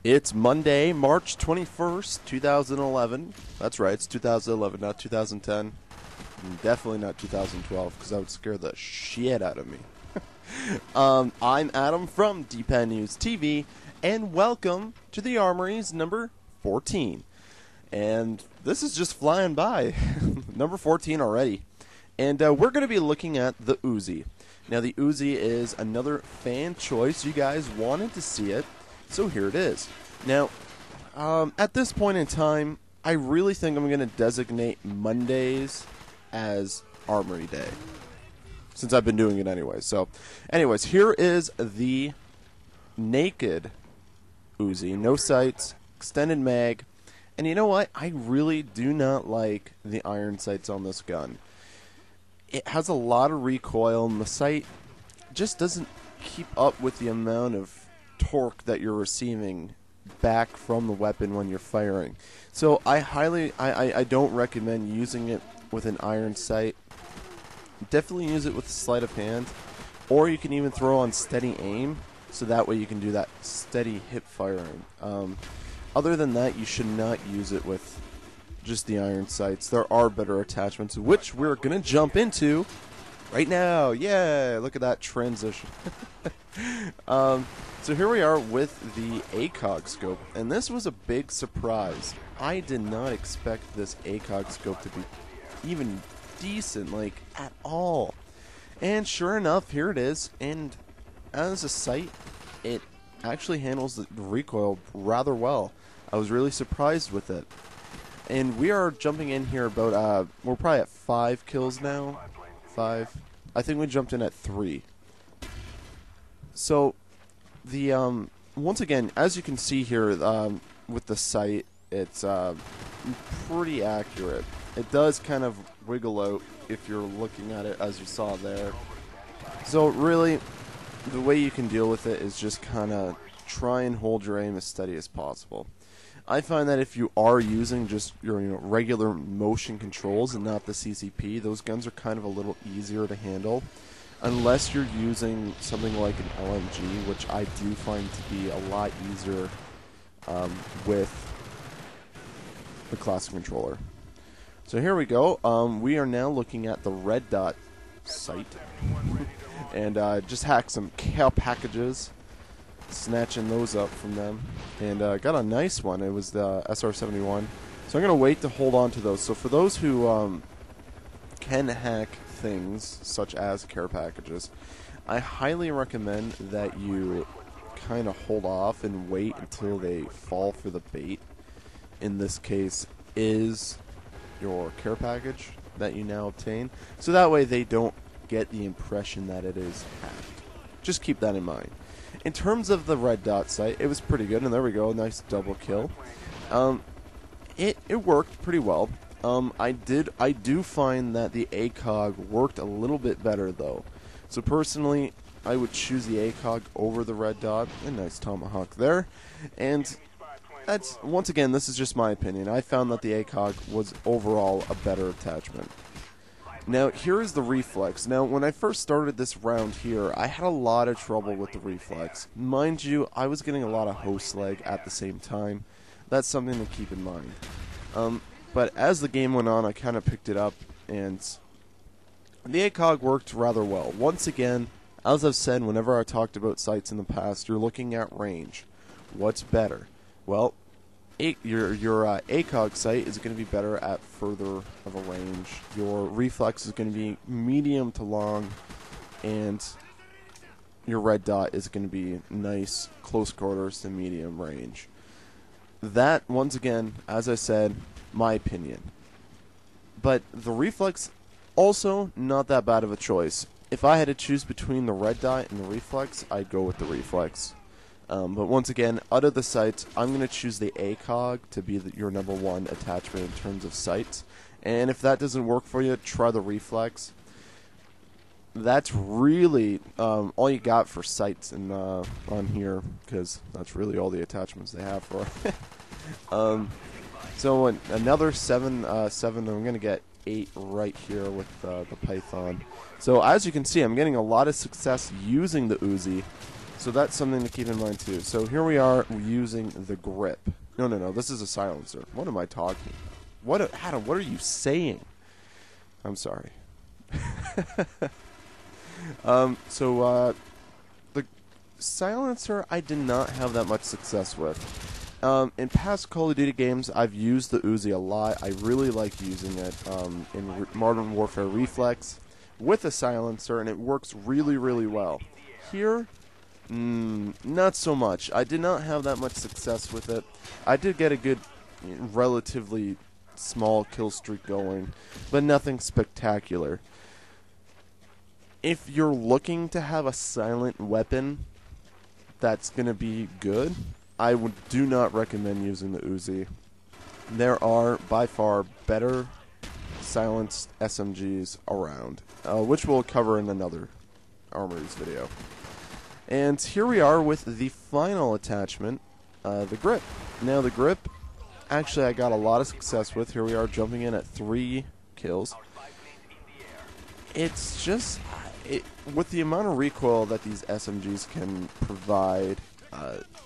It's Monday, March 21st, 2011. That's right, it's 2011, not 2010. And definitely not 2012, because that would scare the shit out of me. I'm Adam from Dpadnews TV, and welcome to the Armories number 14. And this is just flying by. Number 14 already. And we're going to be looking at the Uzi. Now, the Uzi is another fan choice. You guys wanted to see it, so here it is. Now, at this point in time, I really think I'm going to designate Mondays as Armory Day, since I've been doing it anyway. So, anyways, here is the naked Uzi. No sights, extended mag. And you know what? I really do not like the iron sights on this gun. It has a lot of recoil, and the sight just doesn't keep up with the amount of torque that you're receiving back from the weapon when you're firing. So I don't recommend using it with an iron sight. Definitely use it with sleight of hand, or you can even throw on steady aim, so that way you can do that steady hip firing. Other than that, you should not use it with just the iron sights. There are better attachments, which we're going to jump into right now. Yeah, look at that transition. So here we are with the ACOG scope, and this was a big surprise. I did not expect this ACOG scope to be even decent, like, at all. And sure enough, here it is, and as a sight, it actually handles the recoil rather well. I was really surprised with it. And we are jumping in here about, we're probably at 5 kills now. 5. I think we jumped in at 3. So, the, once again, as you can see here, with the sight, it's, pretty accurate. It does kind of wiggle out if you're looking at it, as you saw there. So, really, the way you can deal with it is just kind of try and hold your aim as steady as possible. I find that if you are using just your regular motion controls and not the CCP, those guns are kind of a little easier to handle. Unless you're using something like an LMG, which I do find to be a lot easier with the classic controller. So here we go. We are now looking at the red dot sight. And just hacked some care packages, snatching those up from them, and got a nice one. It was the SR-71. So I'm going to wait to hold on to those. So for those who can hack things such as care packages, I highly recommend that you kind of hold off and wait until they fall for the bait. In this case is your care package that you now obtain, so that way they don't get the impression that it is hacked. Just keep that in mind. In terms of the red dot sight, it was pretty good, and there we go, nice double kill. It worked pretty well. I do find that the ACOG worked a little bit better though. So personally, I would choose the ACOG over the red dot. A nice tomahawk there, and that's, once again, this is just my opinion. I found that the ACOG was overall a better attachment. Now, here is the reflex. Now, when I first started this round here, I had a lot of trouble with the reflex. Mind you, I was getting a lot of host lag at the same time. That's something to keep in mind. But as the game went on, I kind of picked it up, and the ACOG worked rather well. Once again, as I've said whenever I talked about sights in the past, you're looking at range. What's better? Well, your ACOG sight is going to be better at further of a range. Your reflex is going to be medium to long, and your red dot is going to be nice close quarters to medium range. That, once again, as I said, my opinion. But the reflex, also not that bad of a choice. If I had to choose between the red dot and the reflex, I'd go with the reflex. But once again, out of the sights, I'm going to choose the ACOG to be your number one attachment in terms of sights. And if that doesn't work for you, try the reflex. That's really all you got for sights in, on here, because that's really all the attachments they have for it. So another 7, I'm going to get 8 right here with the Python. So as you can see, I'm getting a lot of success using the Uzi. So that's something to keep in mind too. So here we are using the grip. No, this is a silencer. What am I talking about? Adam, what are you saying? I'm sorry. The silencer I did not have that much success with. In past Call of Duty games, I've used the Uzi a lot. I really like using it in Modern Warfare Reflex with a silencer, and it works really, really well. Here, not so much. I did not have that much success with it. I did get a good, relatively small kill streak going, but nothing spectacular. If you're looking to have a silent weapon that's going to be good, I do not recommend using the Uzi. There are, by far, better silenced SMGs around, which we'll cover in another Armories video. And here we are with the final attachment, the grip. Now the grip, actually I got a lot of success with. Here we are jumping in at 3 kills. It's just, with the amount of recoil that these SMGs can provide,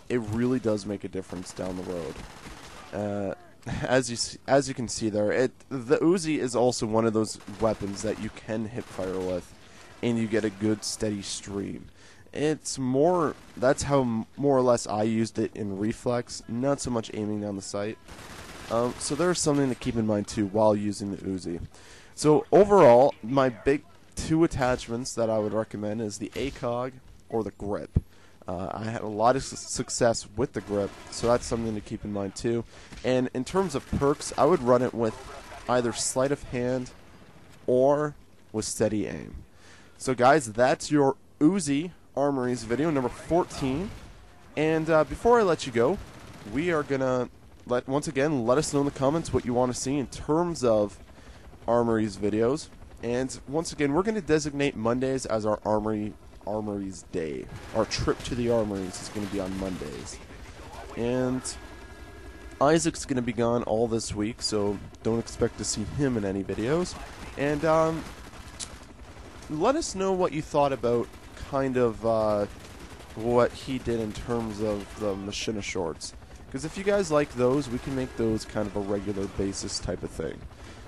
it really does make a difference down the road. As you can see there, the Uzi is also one of those weapons that you can hip fire with, and you get a good steady stream. That's how more or less I used it in Reflex, not so much aiming down the sight. So there's something to keep in mind too while using the Uzi. So overall, my big 2 attachments that I would recommend is the ACOG or the grip. I had a lot of success with the grip, so that's something to keep in mind too. And in terms of perks, I would run it with either sleight of hand or with steady aim. So guys, that's your Uzi Armories video number 14. And before I let you go, we are gonna once again let us know in the comments what you want to see in terms of Armories videos. And once again, we're going to designate Mondays as our Armories Day. Our trip to the Armories is going to be on Mondays. And Isaac's going to be gone all this week, so don't expect to see him in any videos. And let us know what you thought about kind of what he did in terms of the Machina shorts. Because if you guys like those, we can make those kind of a regular basis type of thing.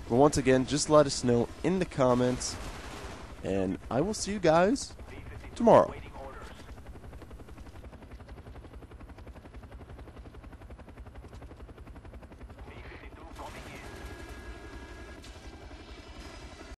But once again, just let us know in the comments, and I will see you guys tomorrow.